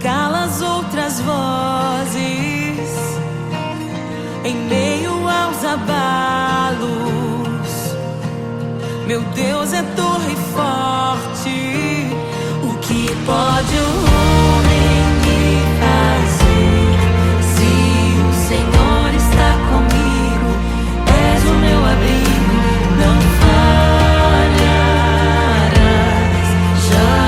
cala as outras vozes em meio aos abalos. Meu Deus é torre forte. O que pode o homem me fazer? Se o Senhor está comigo, és o meu abrigo, não falharás jamais.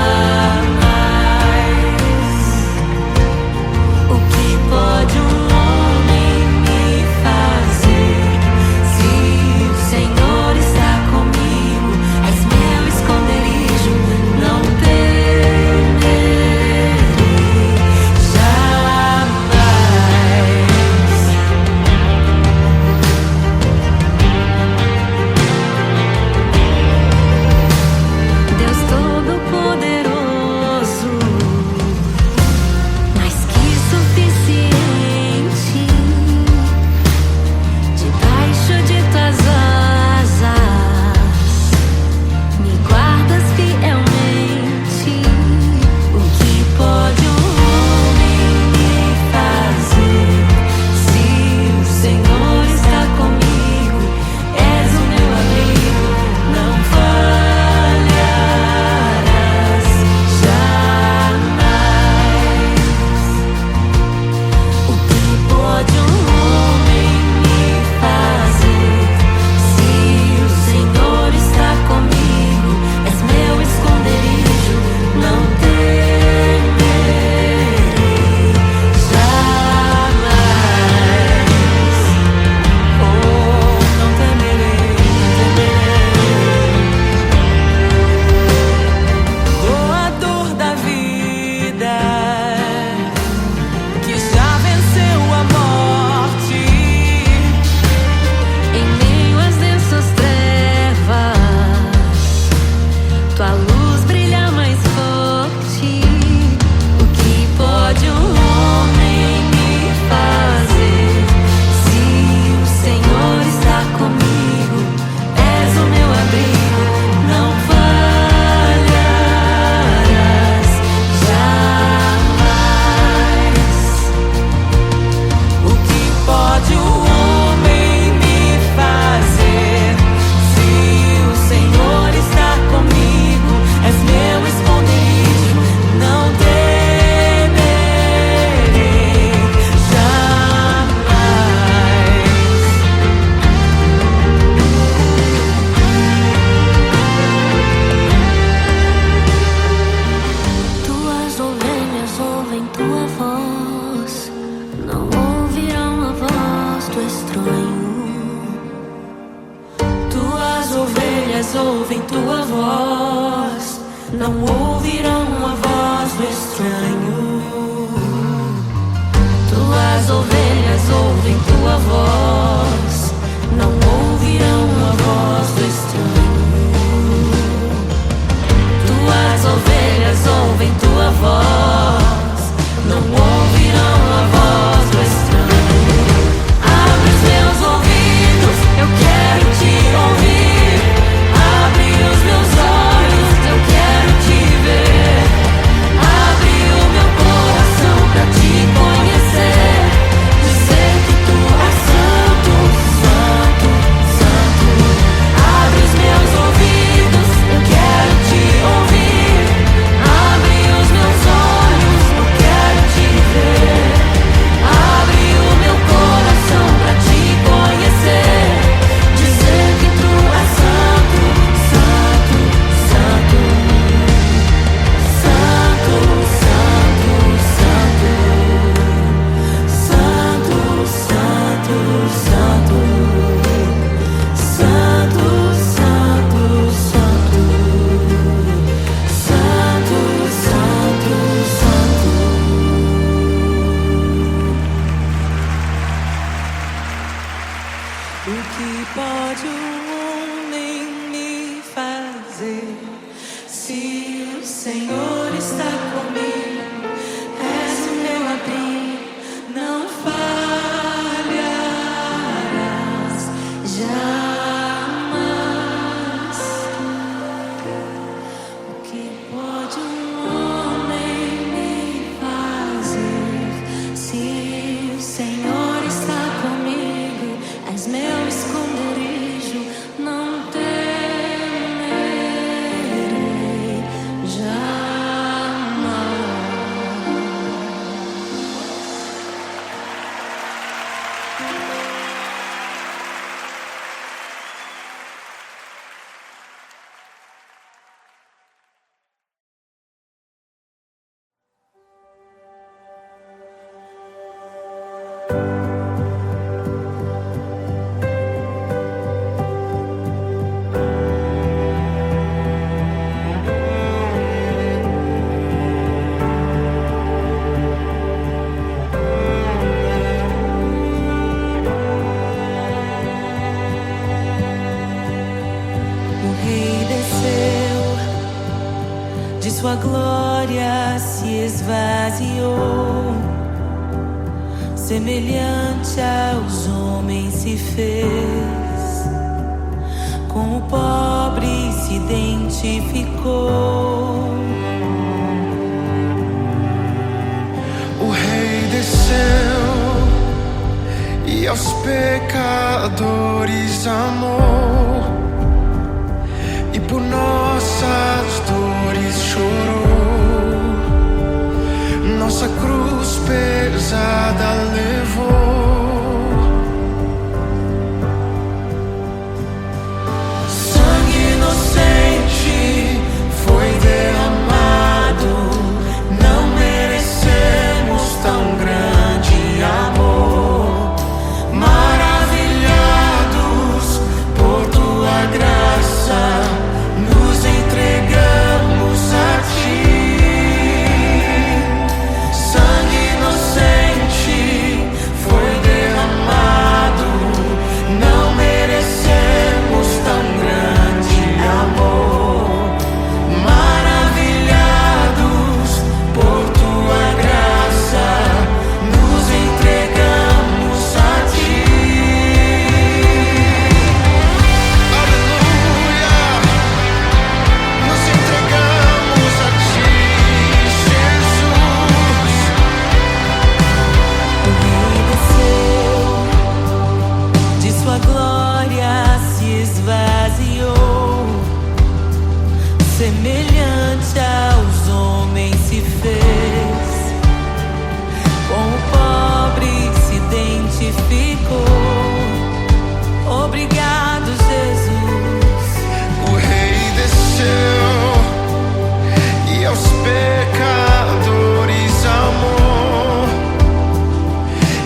O que pode um homem me fazer? Se o Senhor está comigo, és meu esconderijo, não temerei jamais. Deus Todo-Poderoso, mais que suficiente, debaixo de tuas asas me guardas fielmente. O que pode um homem me fazer? Se o Senhor está comigo, és o meu abrigo, não falharás jamais. O que pode um homem me fazer? Se o Senhor está comigo, és meu esconderijo, não temerei jamais. Oh, não temerei, não temerei. Doador da vida, que já venceu a morte, em meio às densas trevas, tua luz brilha mais forte. O que pode um homem me fazer? Se o Senhor está comigo, és o meu abrigo, não falharás jamais. O que pode o homem me fazer? Se o Senhor está comigo, és meu esconderijo, não temerei jamais. Tuas ovelhas ouvem tua voz, não ouvirão a voz do estranho. Tuas ovelhas ouvem tua voz, não ouvirão a voz do estranho. Tuas ovelhas ouvem tua voz, não ouvirão a voz do estranho. Tuas ovelhas ouvem tua voz, não ouvirão a voz do estranho. Abre os meus ouvidos, eu quero te ouvir. Abre os meus olhos, eu quero te ver. Abre o meu coração pra te conhecer. esvaziou, semelhante aos homens se fez, com o pobre se identificou. O Rei desceu e aos pecadores amou, e por nossas dores chorou, nossa cruz pesada levou. Sangue inocente foi derramado, não merecemos tão grande amor. Maravilhados por tua graça, nos entregamos a ti. Sangue inocente foi derramado, não merecemos tão grande amor. Maravilhados por tua graça, nos entregamos a ti. Aleluia, nos entregamos a ti, Jesus. O Rei desceu, de sua glória se esvaziou, semelhante aos homens se fez, com o pobre se identificou. Obrigado, Jesus. O Rei desceu e aos pecadores amou,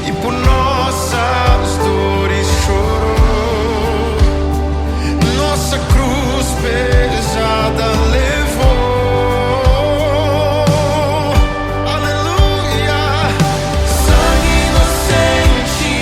e por nossas dores chorou, nossa cruz pesada levou. Aleluia. Sangue inocente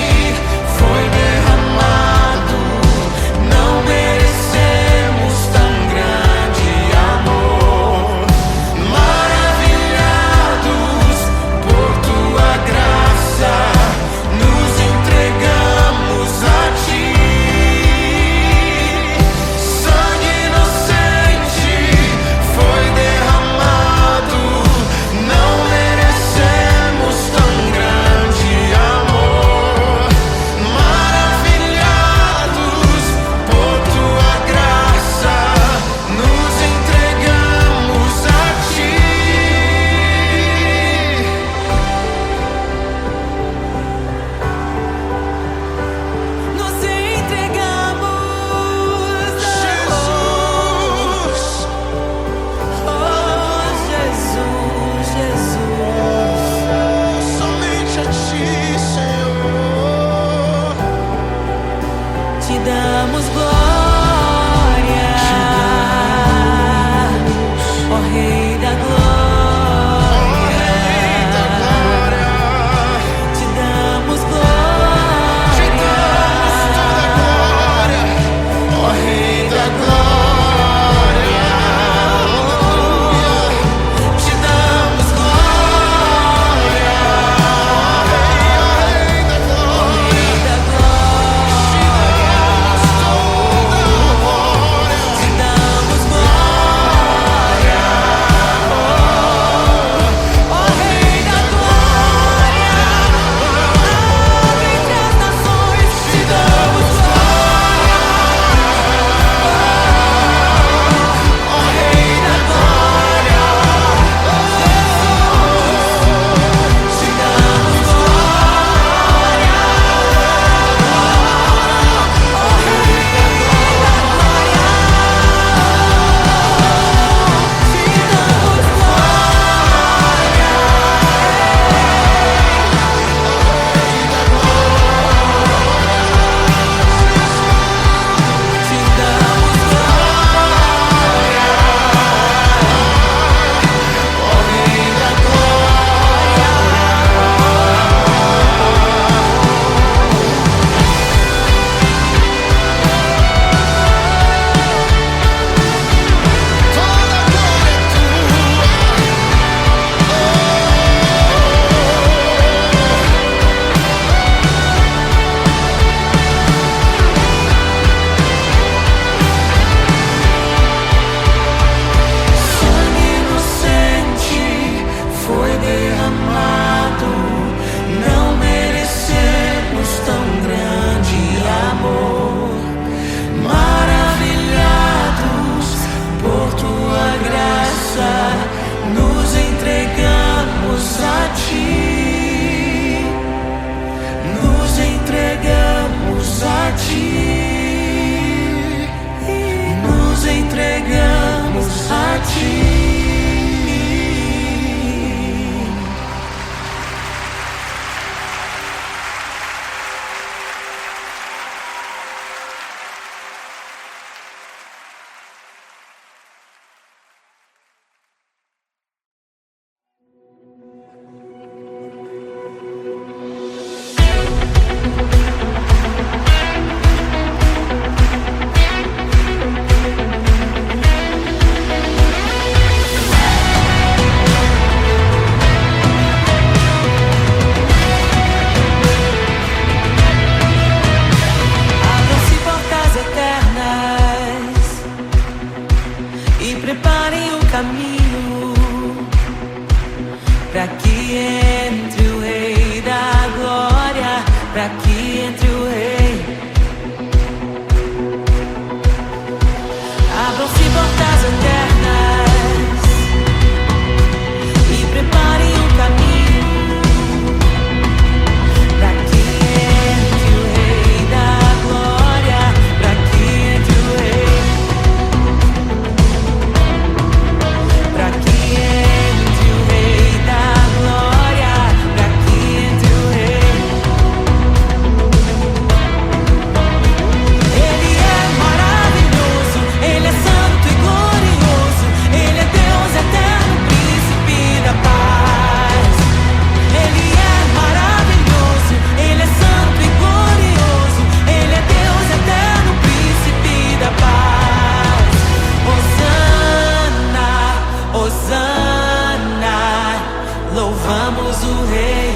Rei,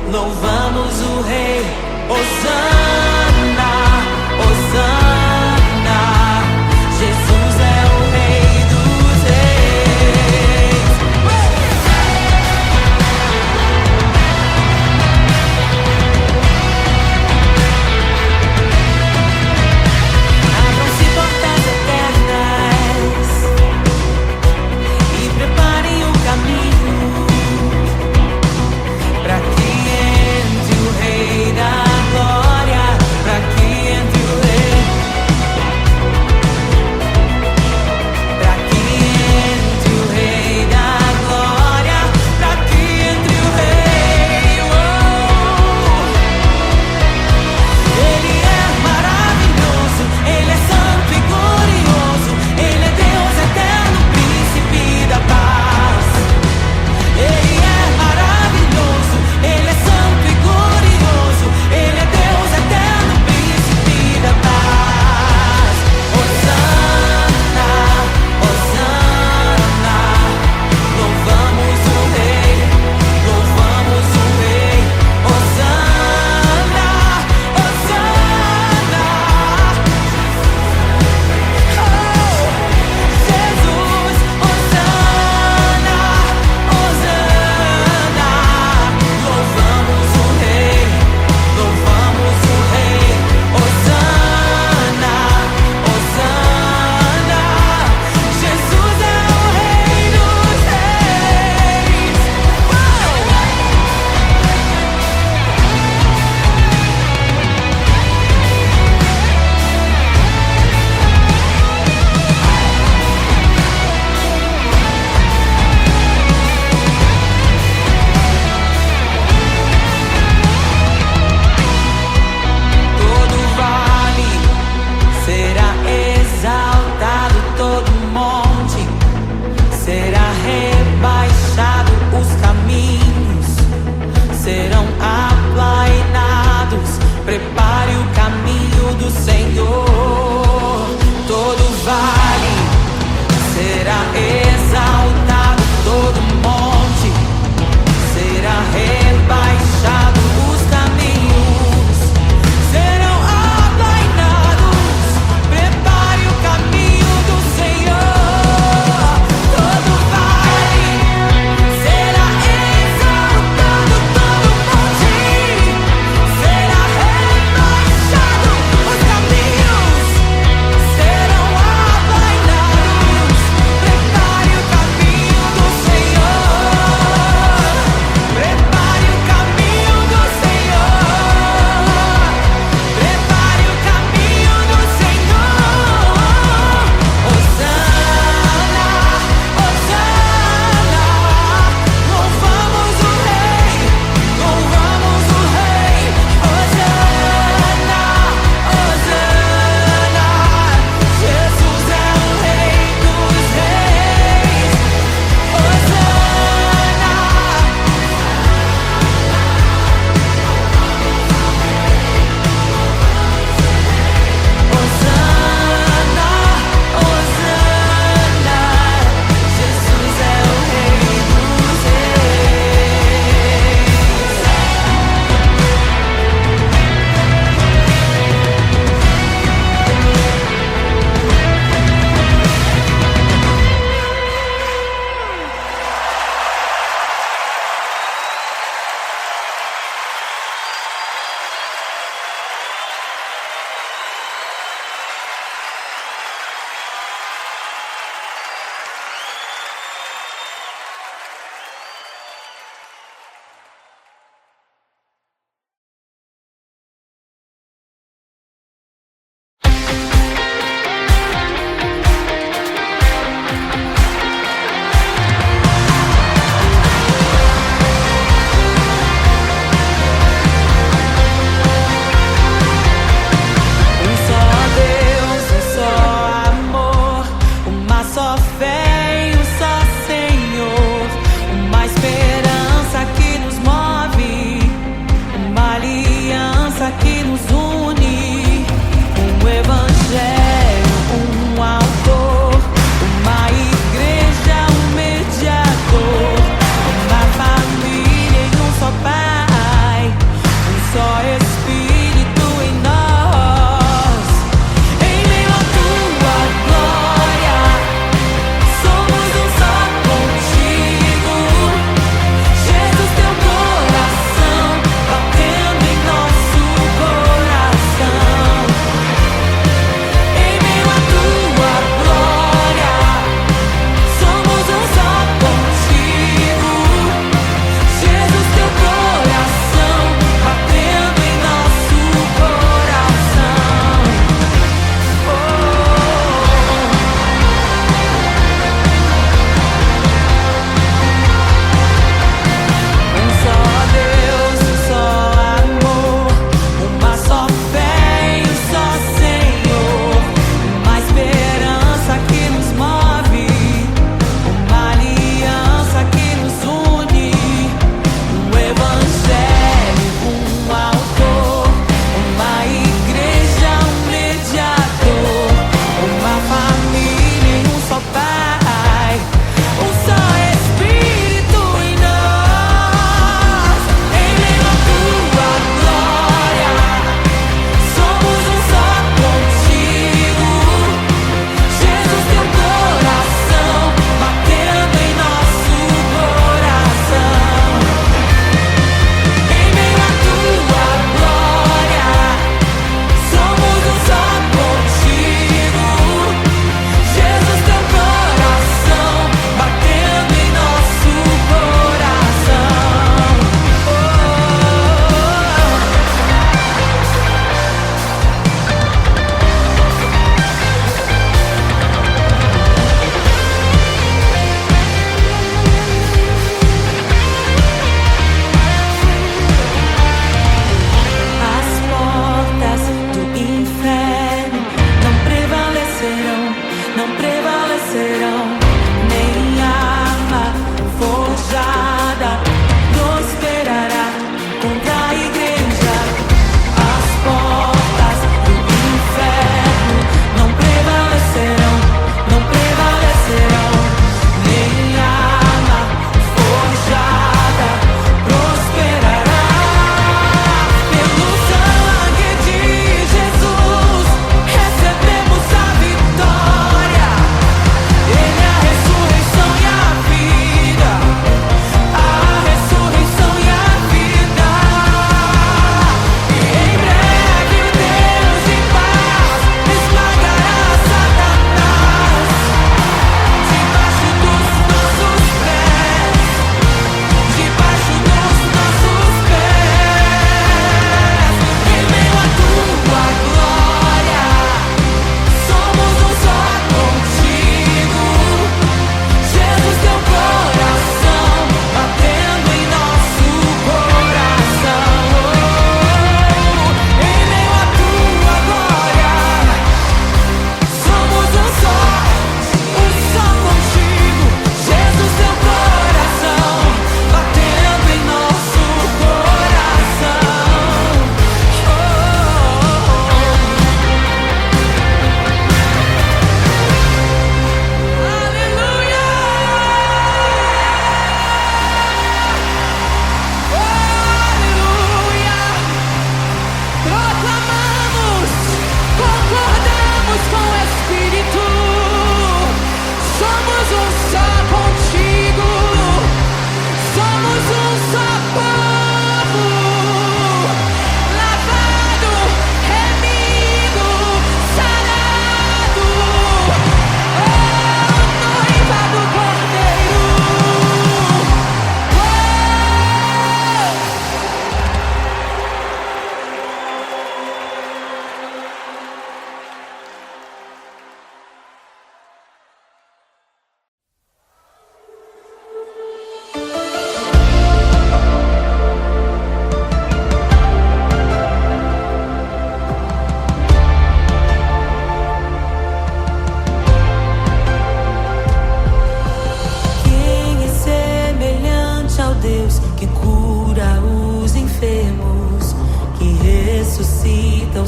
louvamos o Rei. Hosana, Hosana, Jesus é o Rei dos Reis. Abram-se portas eternas e preparem o caminho para que entre o Rei da Glória.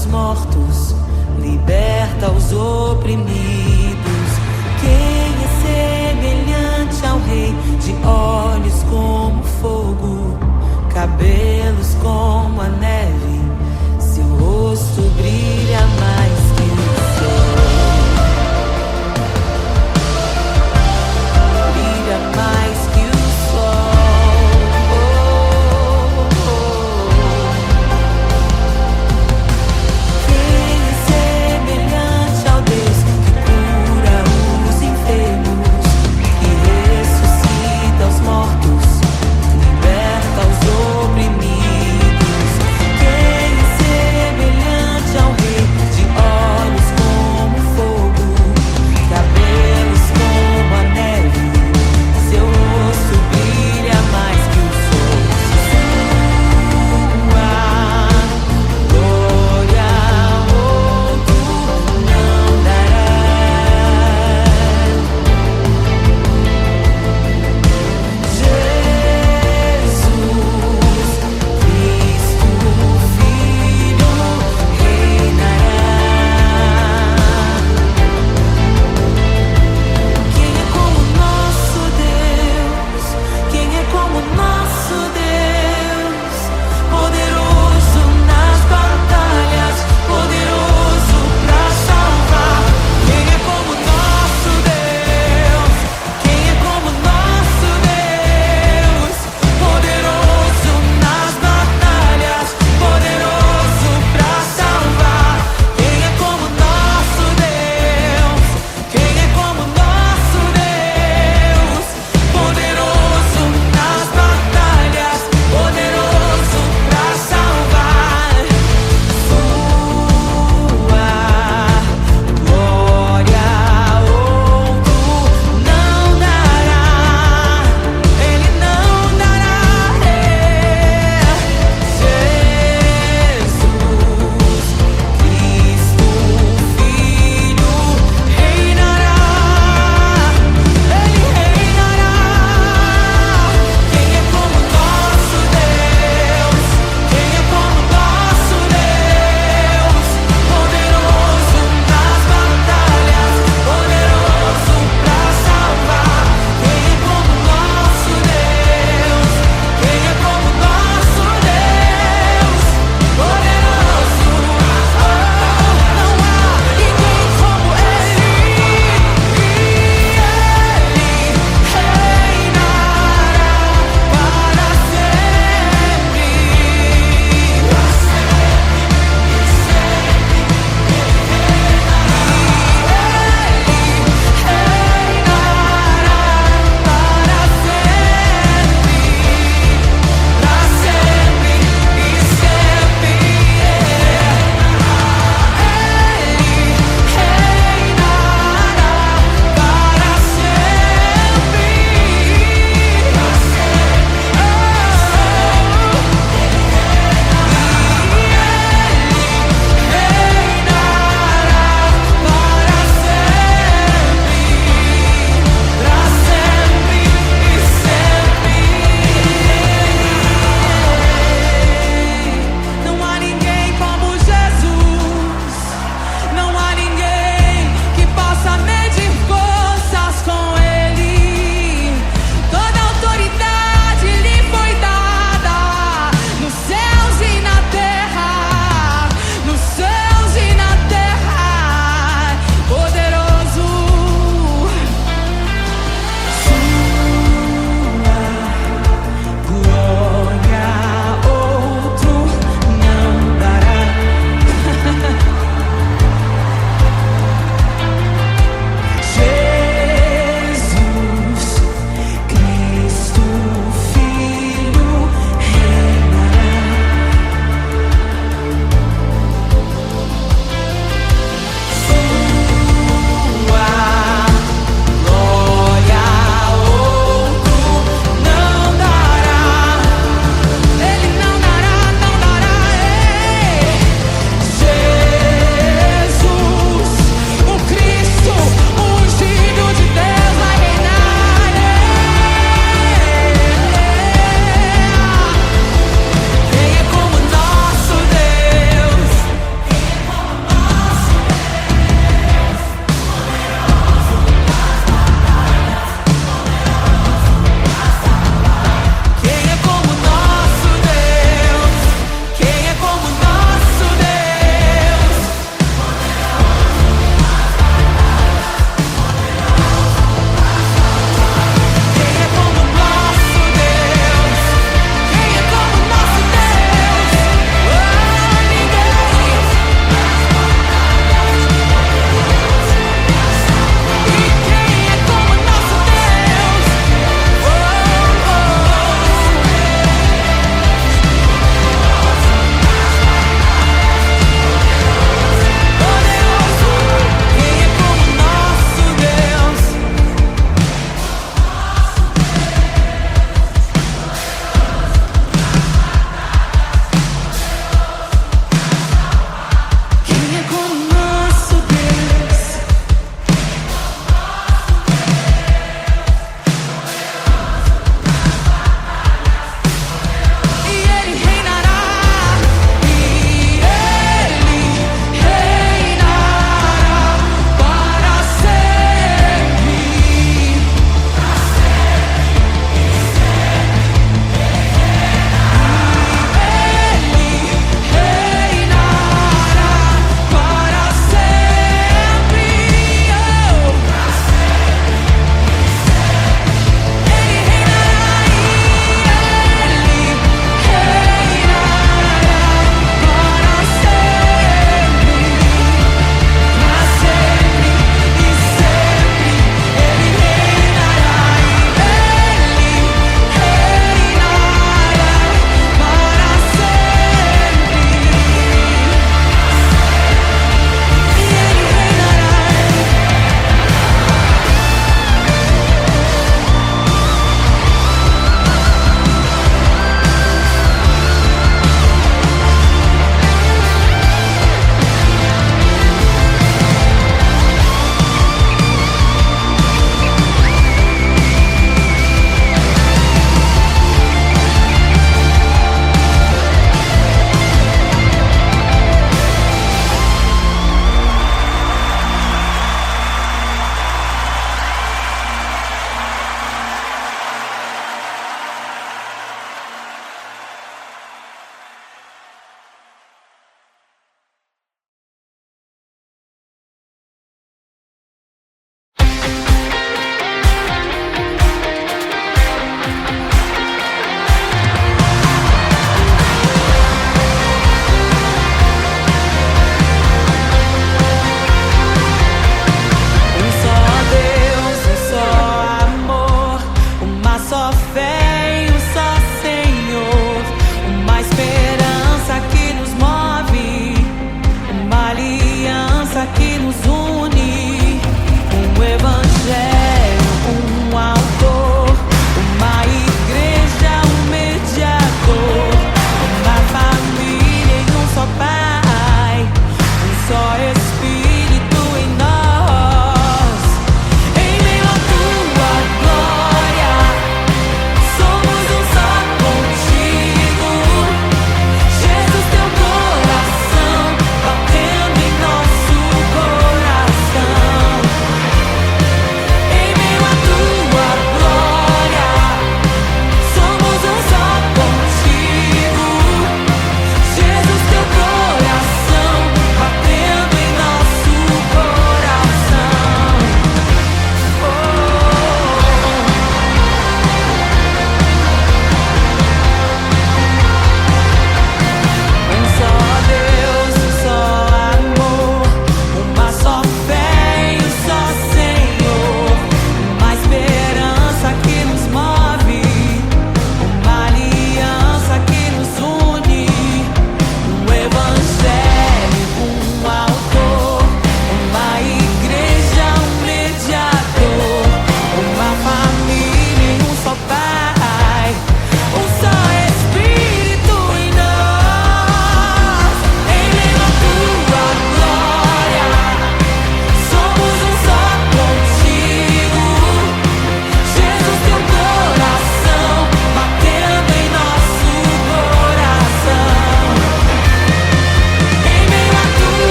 os mortos, liberta os oprimidos. Quem é semelhante ao Rei, de olhos como fogo, cabelos como a neve, seu rosto brilha mais que o sol. Brilha mais que o sol. Quem é semelhante ao Deus que cura os enfermos, que ressuscita os mortos, liberta os oprimidos? Quem é semelhante ao Rei,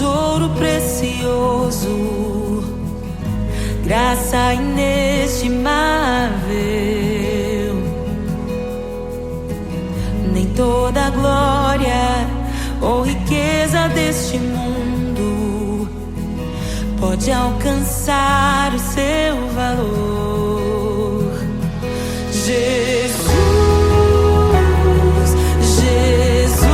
tesouro precioso, graça inestimável. Nem toda a glória ou riqueza deste mundo pode alcançar o seu valor. Jesus, Jesus,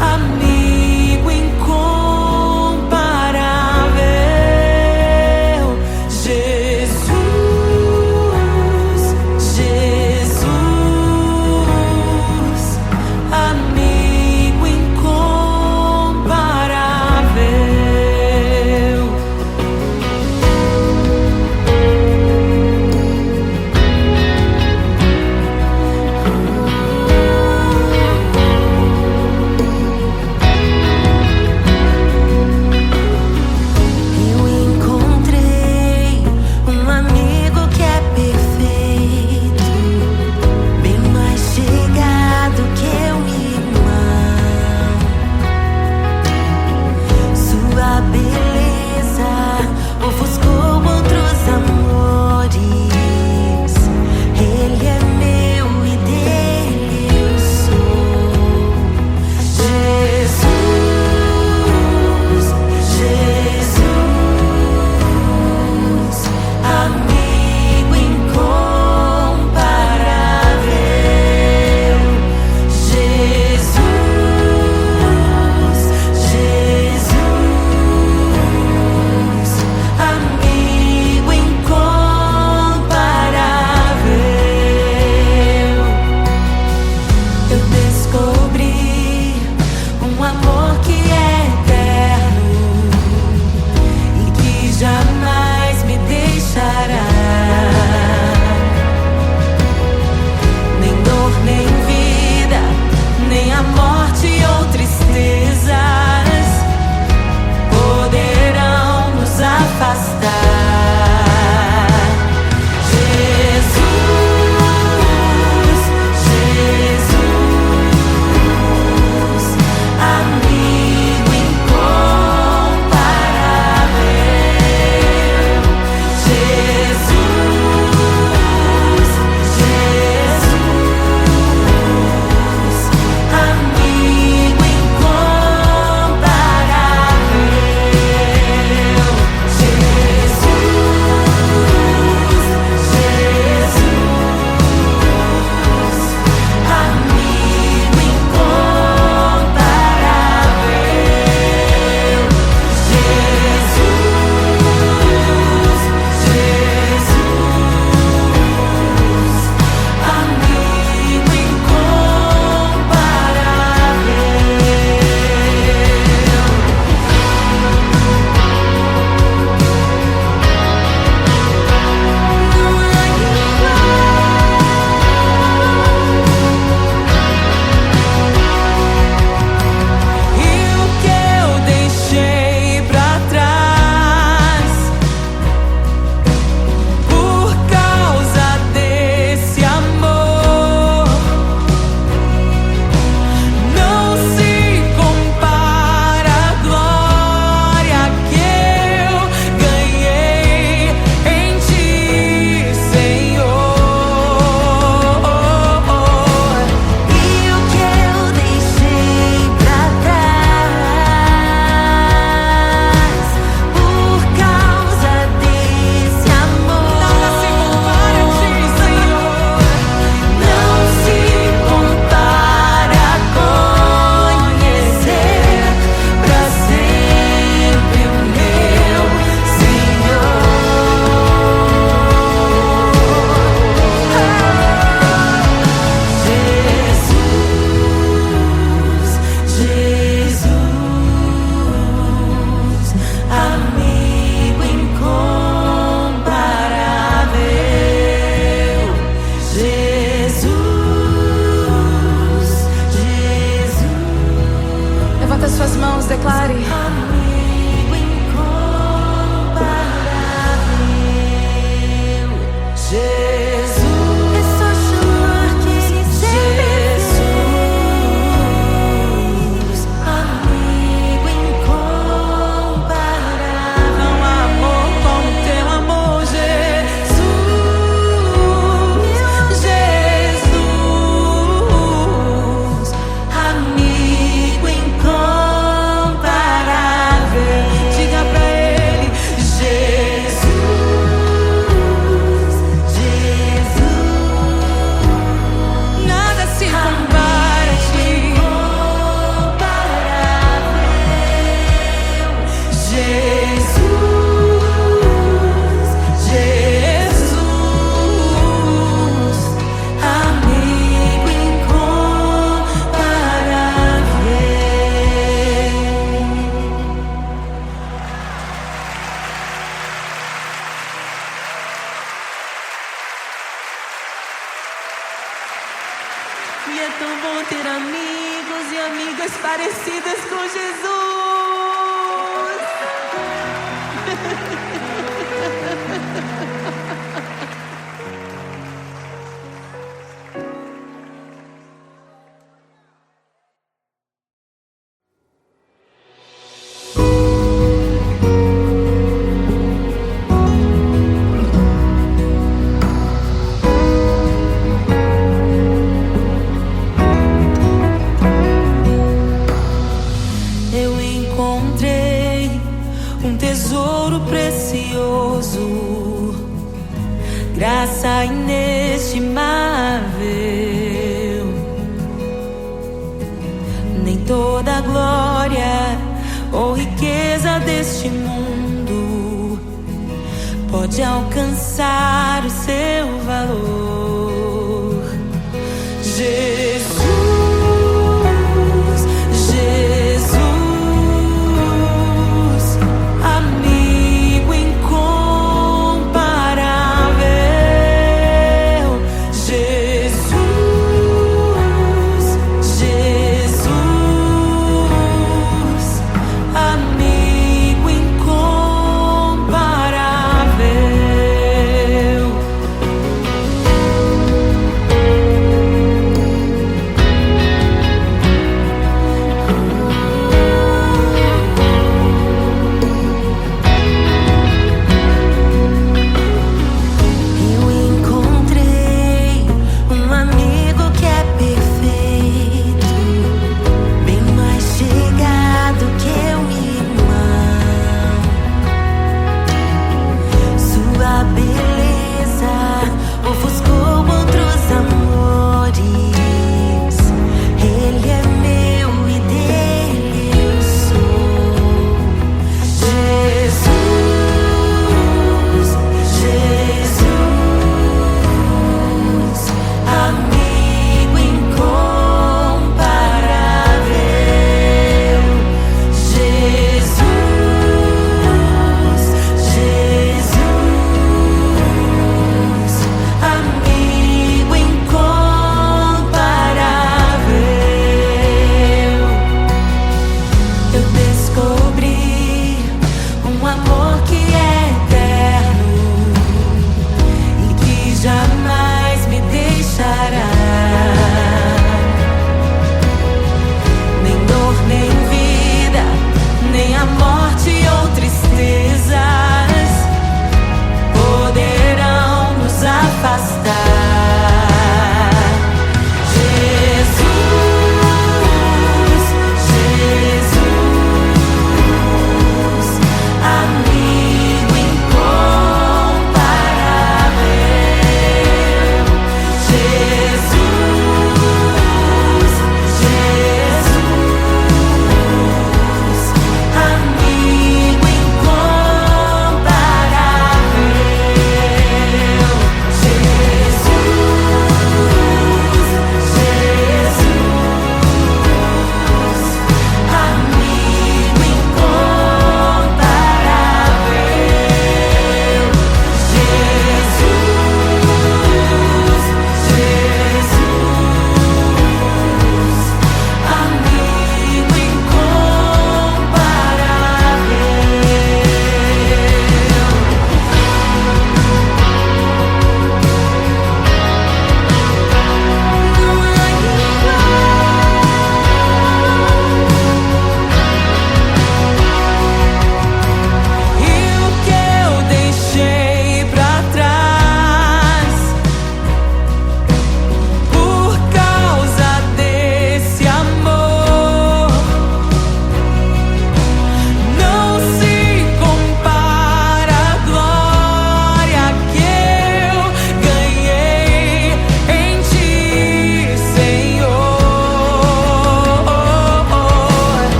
amigo incomparável. Jesus, Jesus, amigo incomparável. Eu encontrei um amigo que é perfeito, bem mais chegado que um irmão. Sua beleza ofuscou outros amores. Ele é meu e dele eu sou. Jesus, Jesus, amigo incomparável. Jesus, Jesus, amigo incomparável. Eu descobri um amor que é eterno e que jamais me deixará. Nem dor, nem vida, nem a morte ou tristezas poderão nos afastar. Jesus, Jesus, amigo incomparável. Jesus, Jesus, amigo incomparável. Jesus, Jesus, amigo incomparável. E o que eu deixei pra trás por causa desse amor não se compara à glória que eu ganhei em Ti, Senhor. E o que eu deixei pra trás por causa desse amor nada se compara a Ti, Senhor. Não se compara a conhecer pra sempre o meu Senhor. Jesus, Jesus, amigo incomparável. Jesus, Jesus, Levanta suas mãos, declare. amigo incomparável. Jesus, é só chamar que Ele sempre vem. Jesus, amigo experiências com Jesus. Eu encontrei um tesouro precioso, graça inestimável. Nem toda a glória ou riqueza deste mundo pode alcançar o seu valor. Jesus, Jesus, amigo incomparável. Jesus, Jesus, amigo incomparável.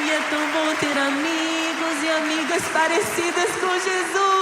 E é tão bom ter amigos e amigas parecidas com Jesus.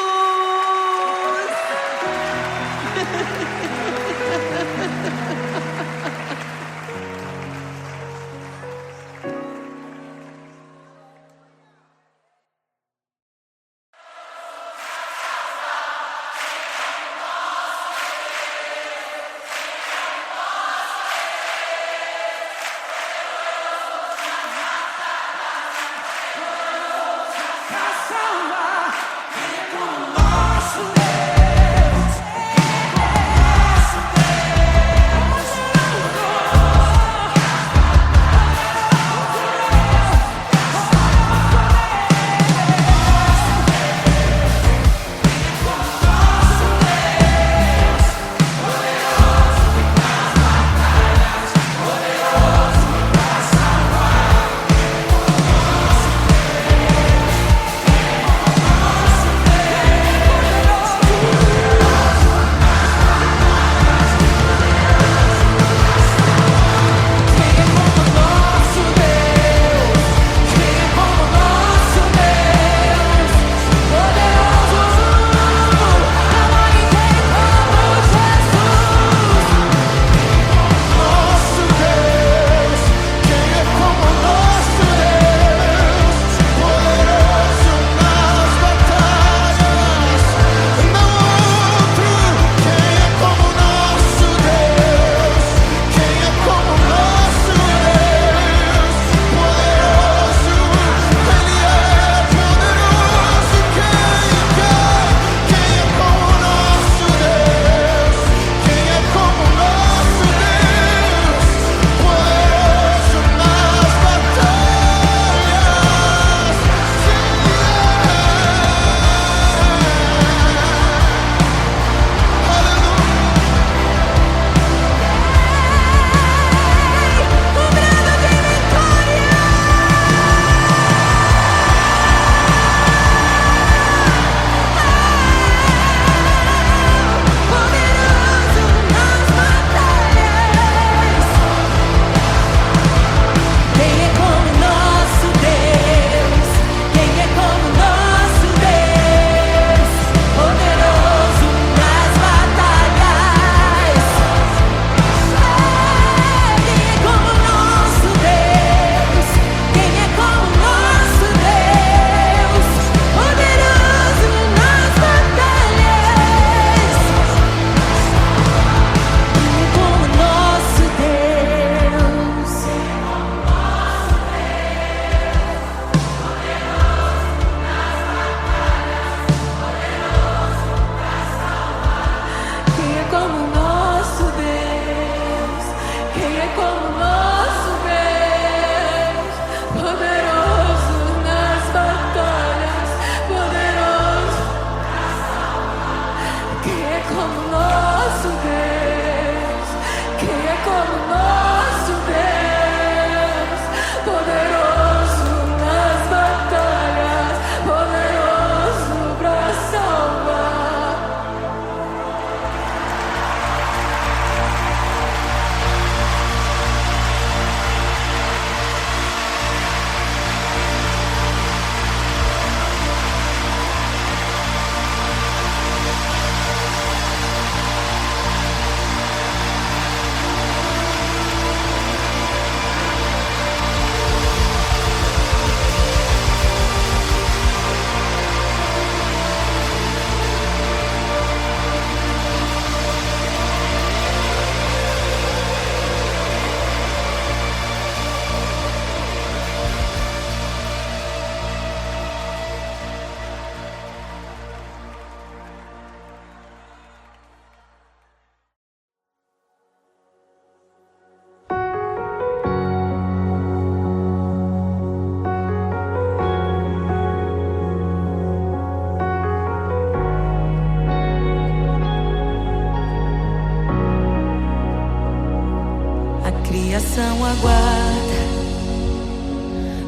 Criação aguarda,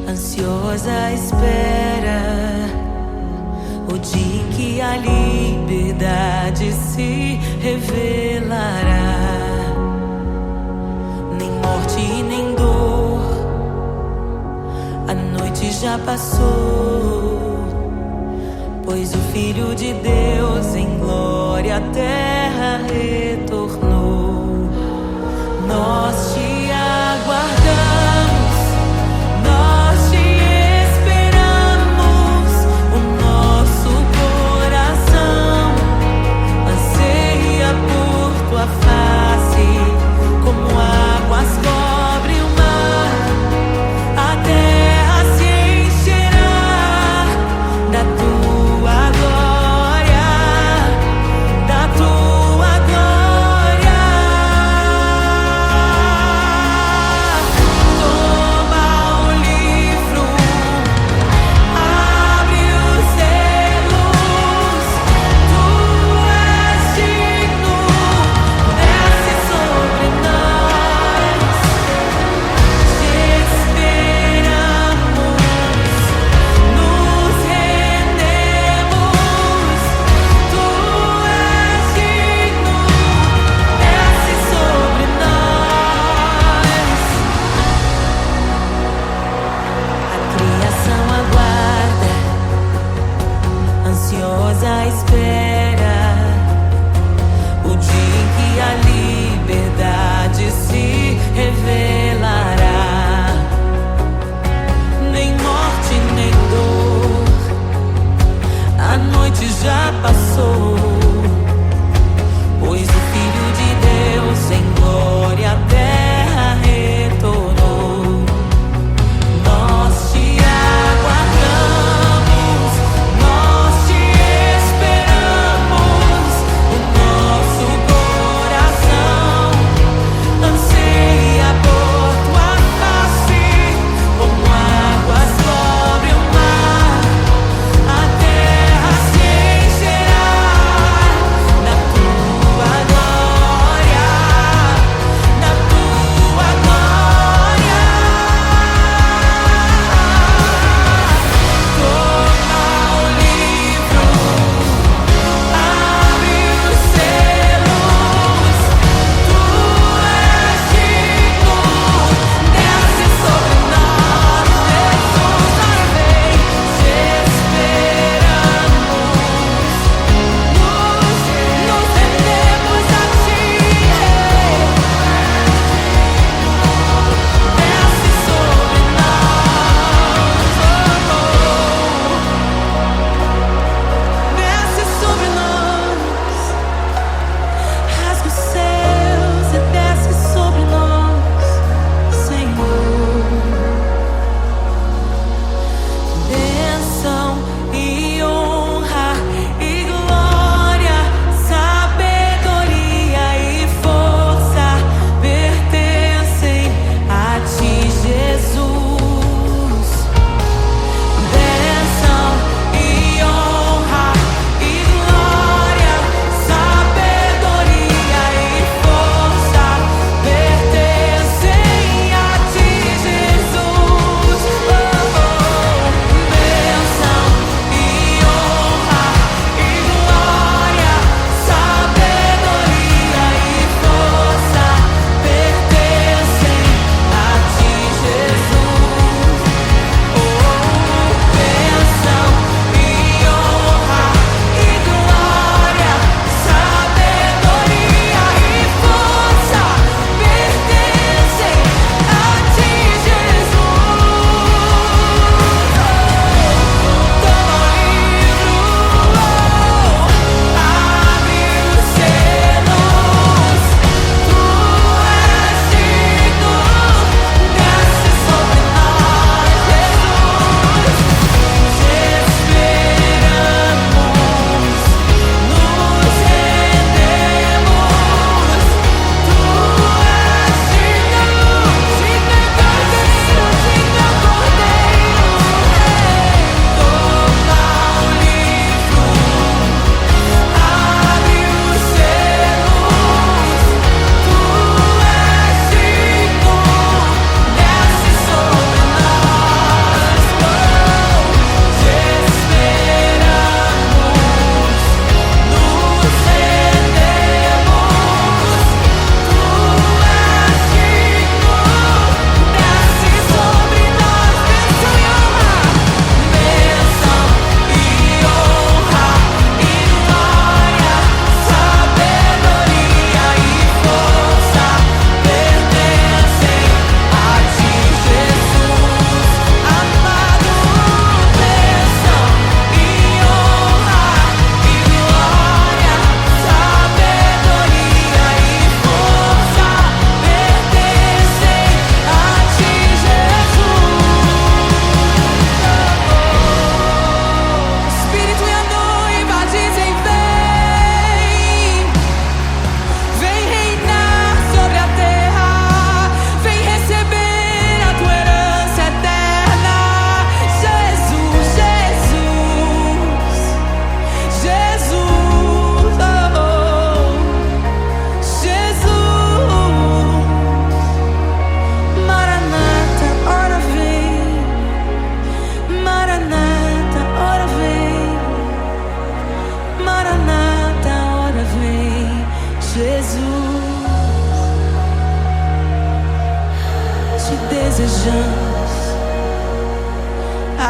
ansiosa espera o dia em que a liberdade se revelará. Nem morte nem dor, a noite noite já passou, pois o Filho de Deus em glória à terra retornou. Nós te aguardamos, nós te esperamos. O nosso coração anseia por tua face, como águas cobrem o mar. A terra se encherá da tua glória, da tua glória.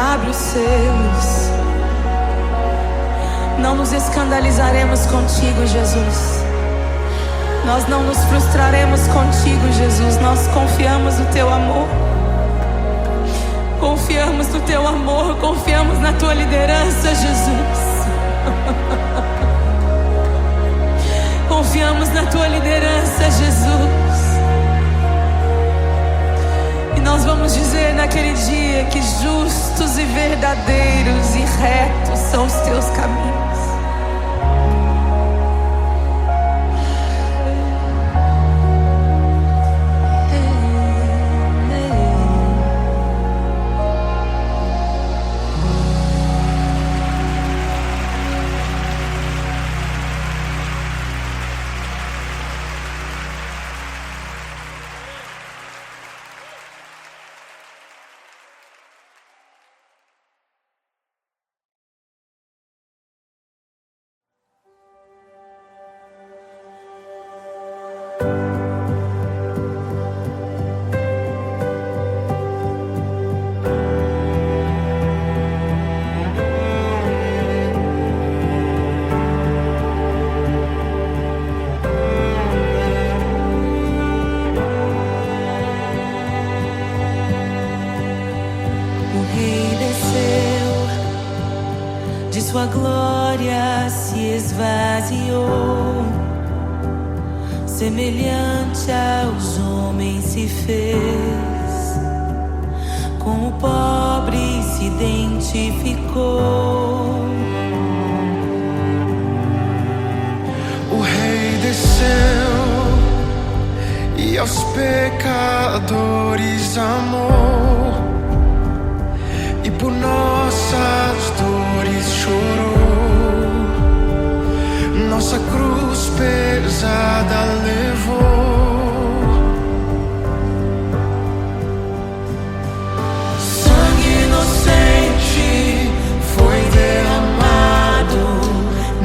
abre os selos. Não nos escandalizaremos contigo, Jesus. Nós não nos frustraremos contigo, Jesus. Nós confiamos no teu amor. Confiamos no teu amor, confiamos na tua liderança, Jesus. Confiamos na tua liderança, Jesus. E nós vamos dizer naquele dia que justos e verdadeiros e retos são os teus caminhos. Sua glória se esvaziou, semelhante aos homens se fez, com o pobre se identificou. O Rei desceu e aos pecadores amou, e por nossas dores chorou, nossa cruz pesada levou. Sangue inocente foi derramado,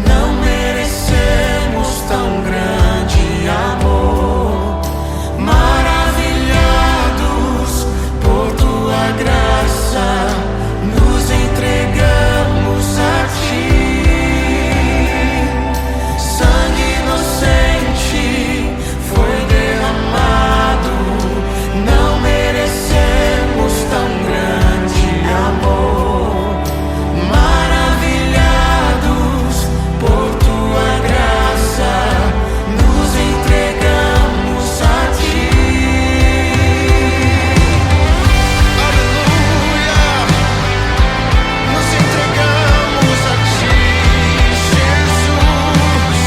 não merecemos tão grande amor. Maravilhados por tua graça, nos entregamos a ti. Sangue inocente foi derramado, não merecemos tão grande amor. Maravilhados por tua graça, nos entregamos a ti. Aleluia! Nos entregamos a ti, Jesus.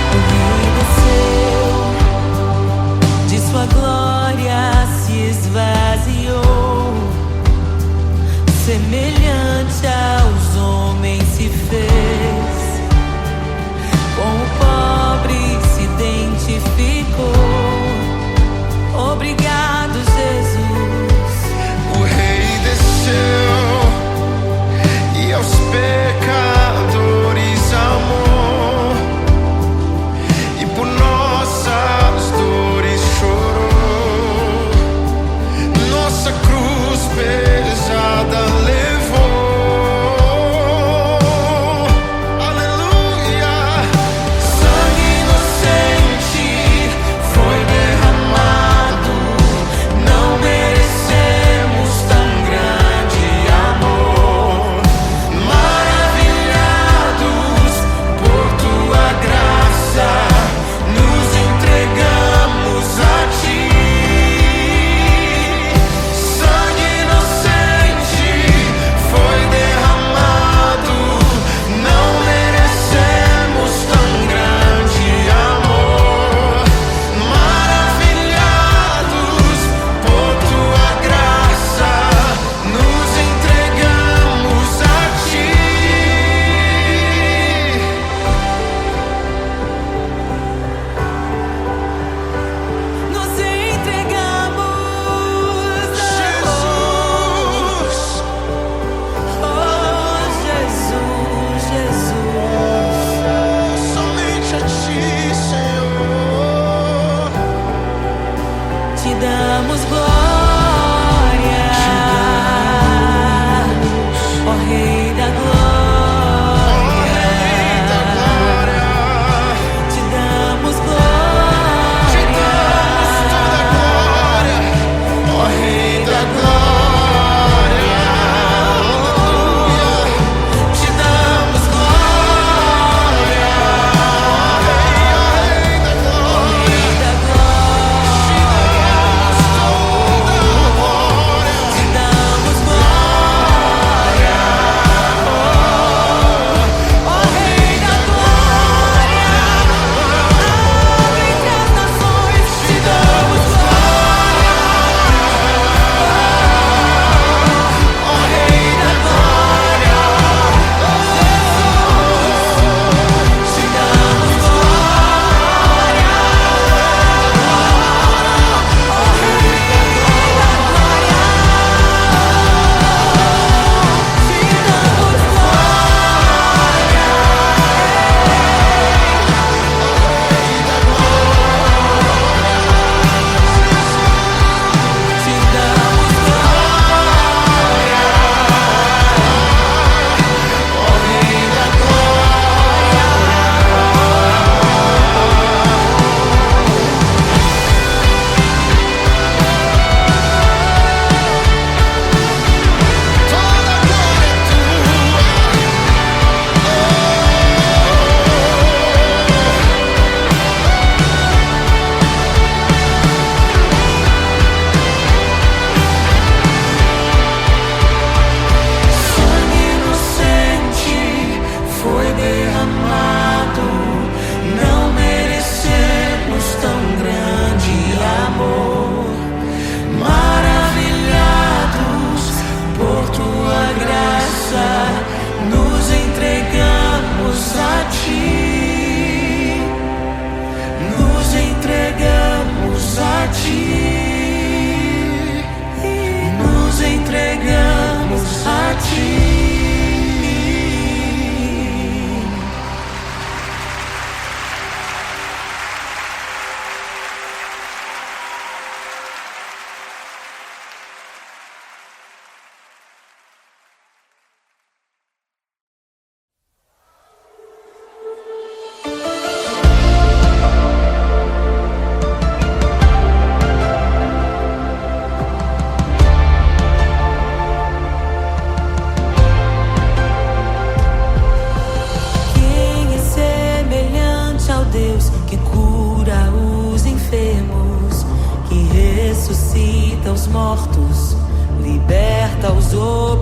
O Rei desceu, de sua glória se esvaziou, semelhante aos homens se fez, com o pobre se identificou. Obrigado, Jesus. O Rei desceu e aos pecadores amou, e por nossas dores chorou, nossa cruz pesada levou.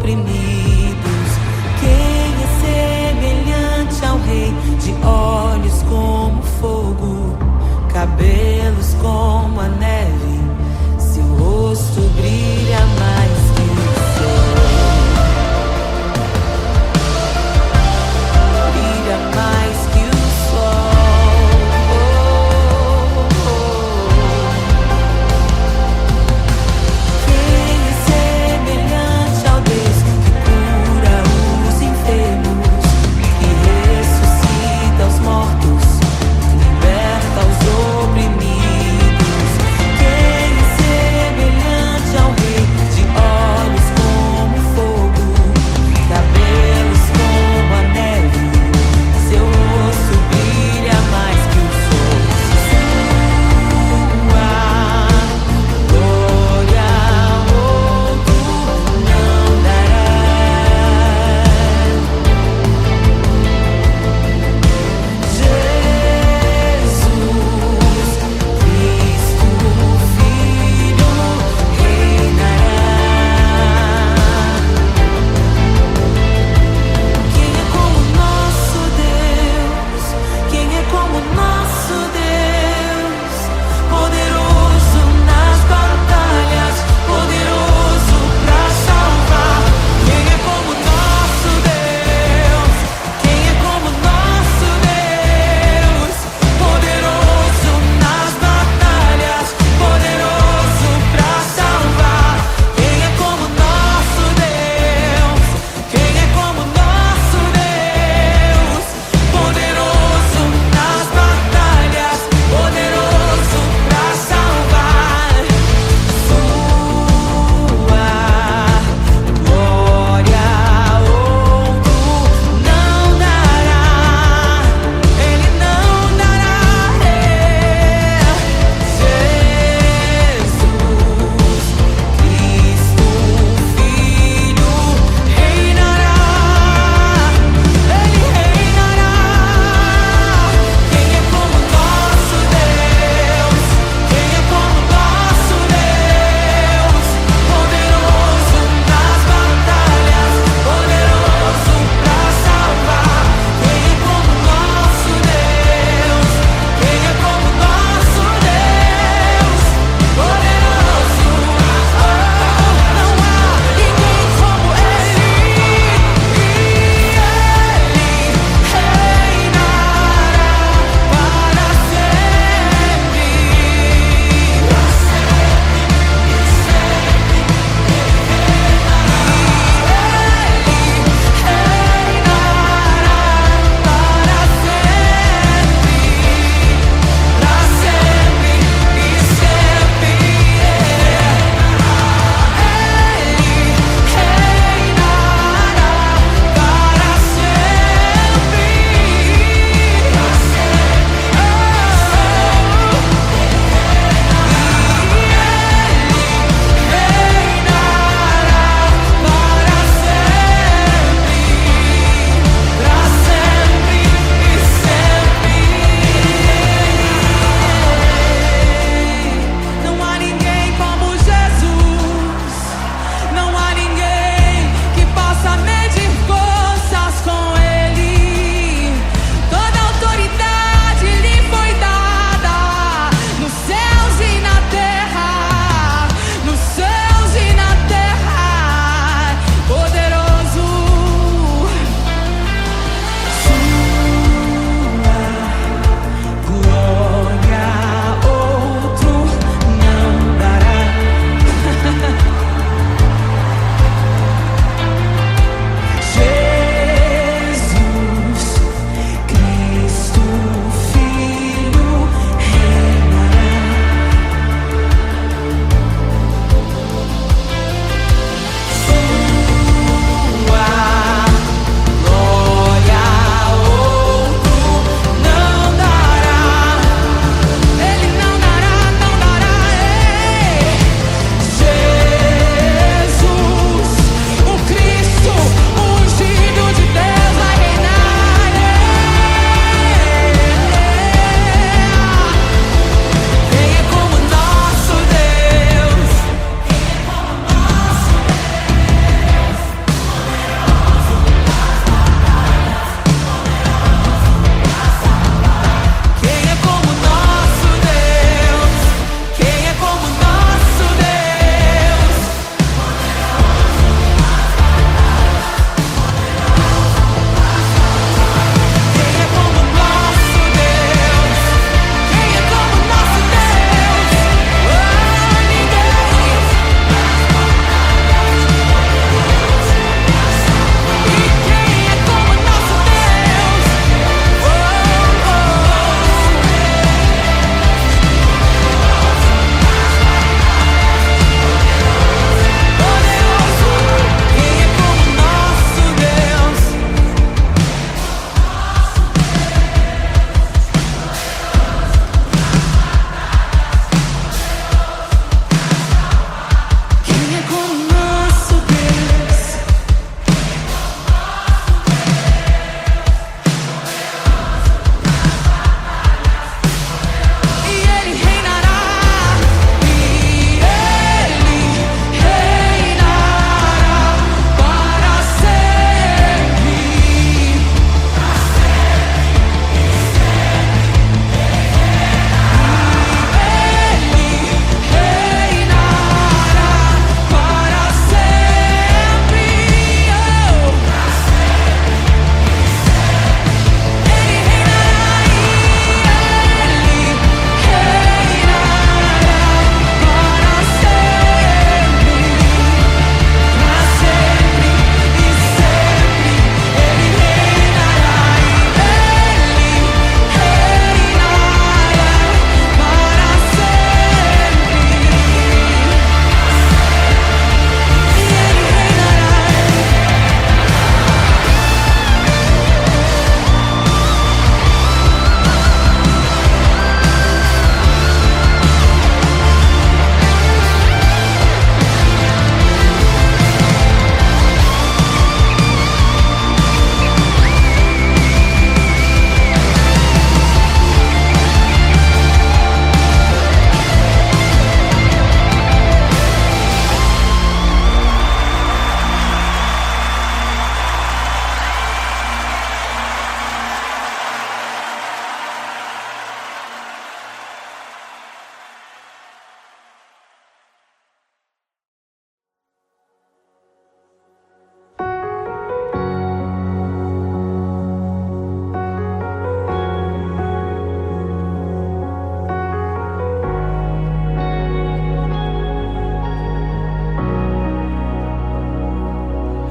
oprimidos. Quem é semelhante ao Rei, de olhos como fogo, cabelos como a neve, seu rosto brilha mais que o sol. Brilha mais que o sol. Quem é semelhante ao Deus que cura os enfermos, que ressuscita os mortos, que liberta os oprimidos?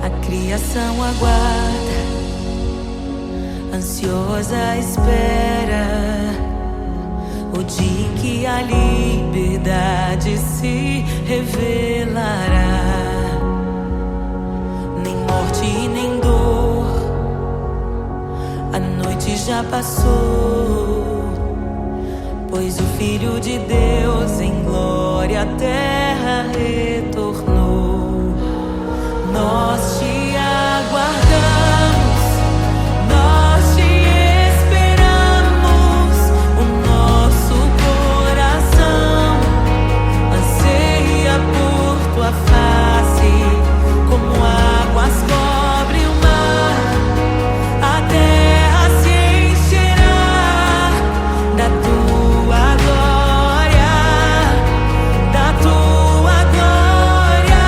A criação aguarda, ansiosa espera o dia em que a liberdade se revelará. Nem morte nem dor, a noite já passou, pois o Filho de Deus em glória à terra retornou. Nós te aguardamos, nós te esperamos. O nosso coração anseia por tua face, como águas cobrem o mar. A terra se encherá da tua glória, da tua glória.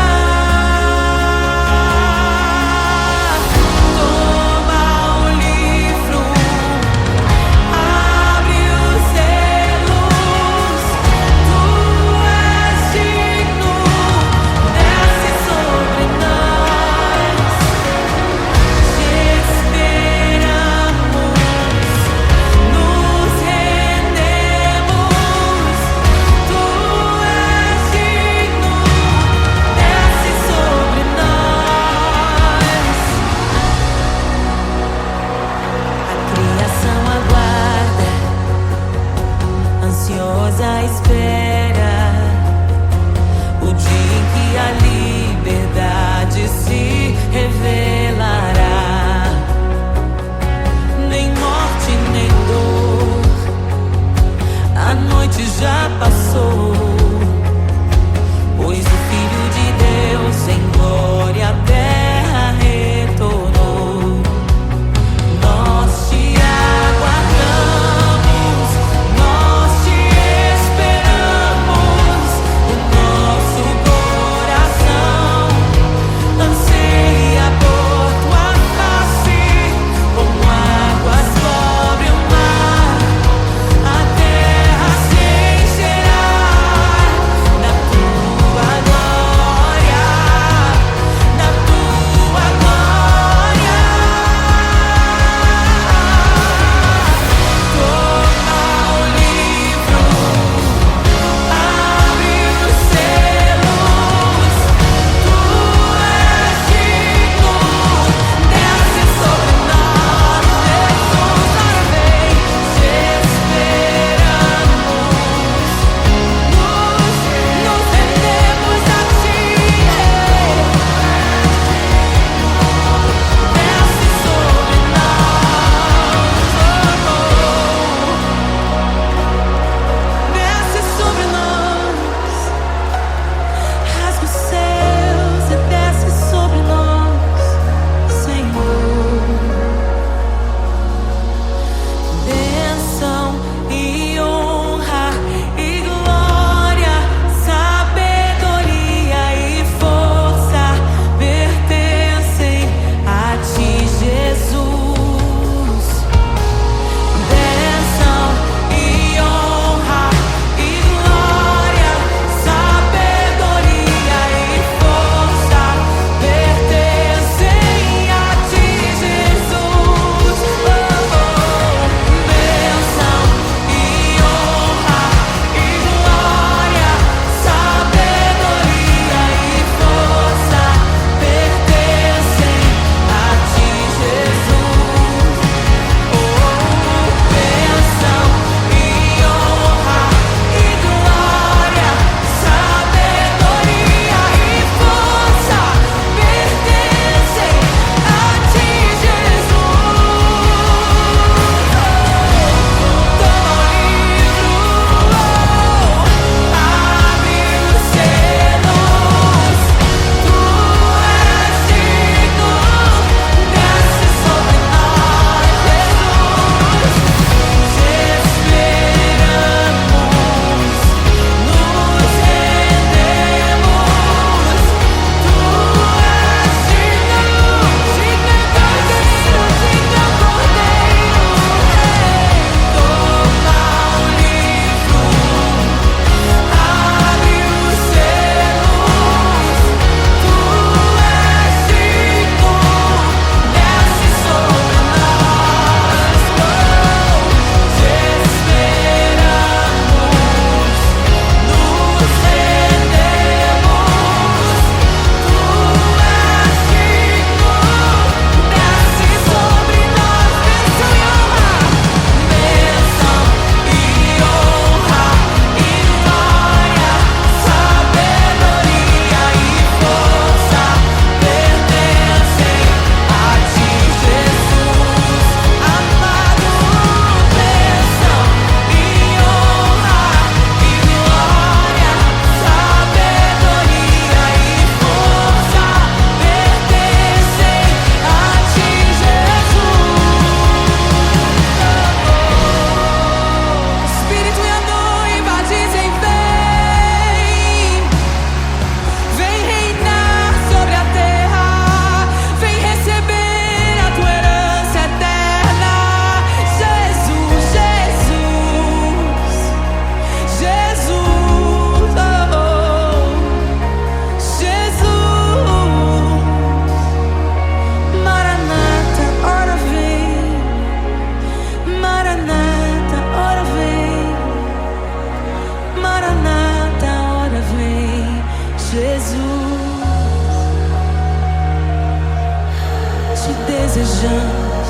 desejamos.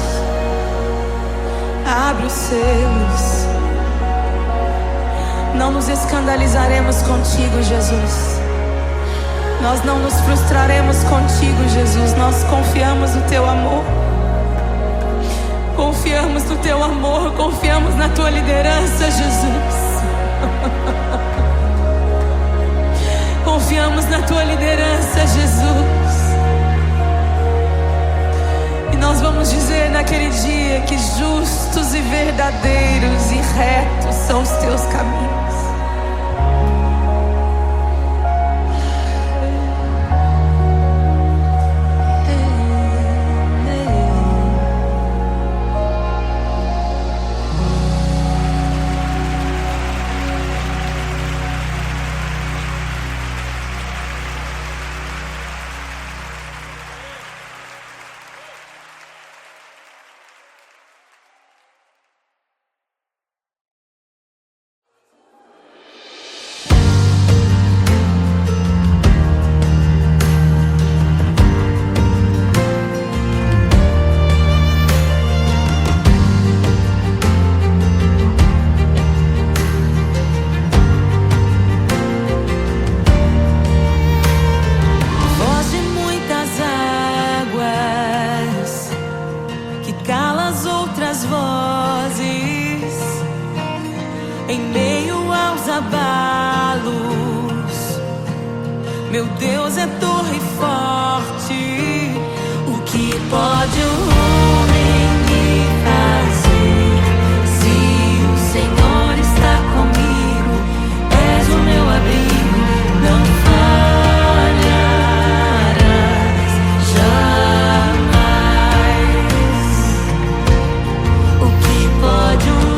Abre os selos. Não nos escandalizaremos contigo, Jesus. Nós não nos frustraremos contigo, Jesus. Nós confiamos no teu amor. Confiamos no teu amor. Confiamos na tua liderança, Jesus. Confiamos na tua liderança, Jesus. E nós vamos dizer naquele dia que justos e verdadeiros e retos são os teus caminhos. Em meio aos abalos, meu Deus é torre forte. O que pode o homem me fazer? Se o Senhor está comigo, és o meu abrigo, não falharás jamais. O que pode um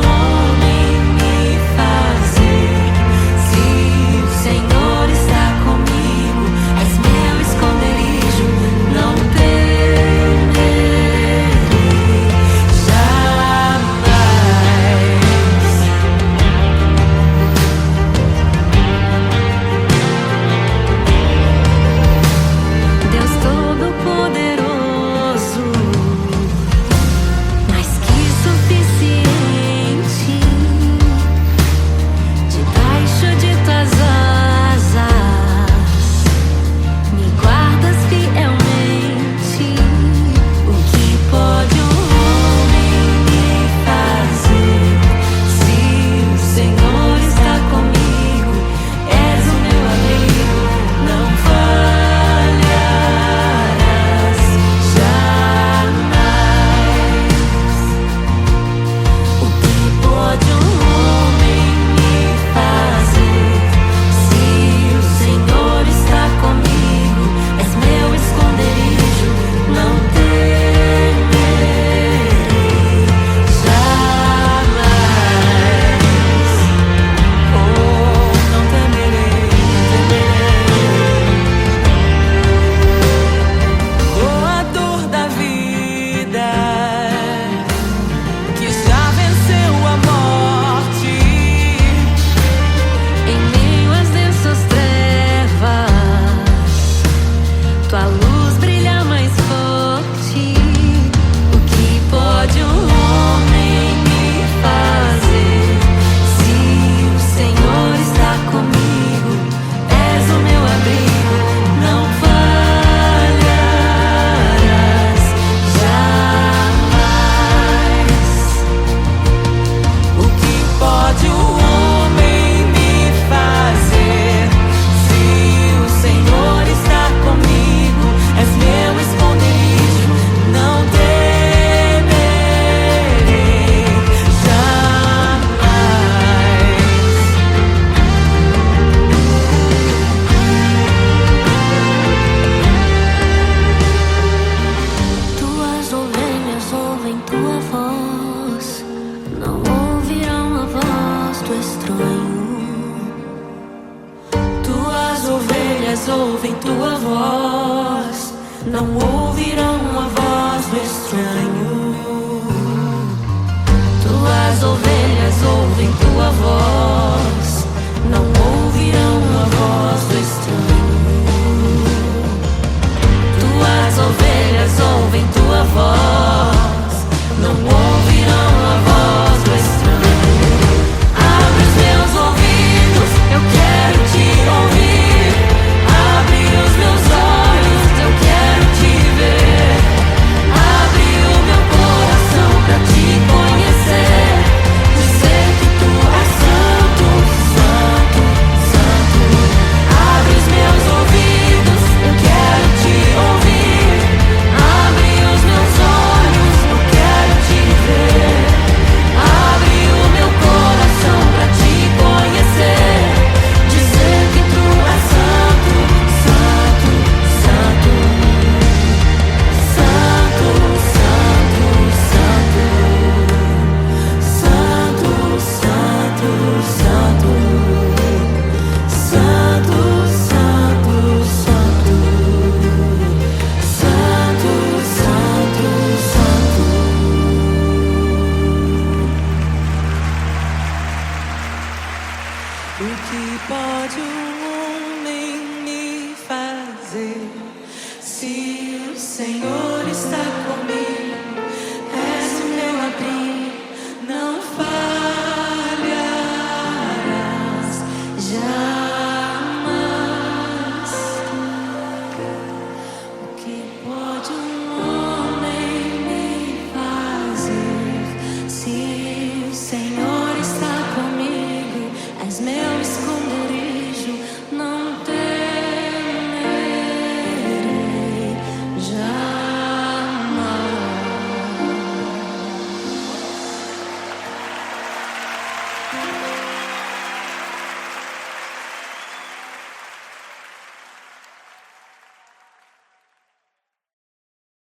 Senhor está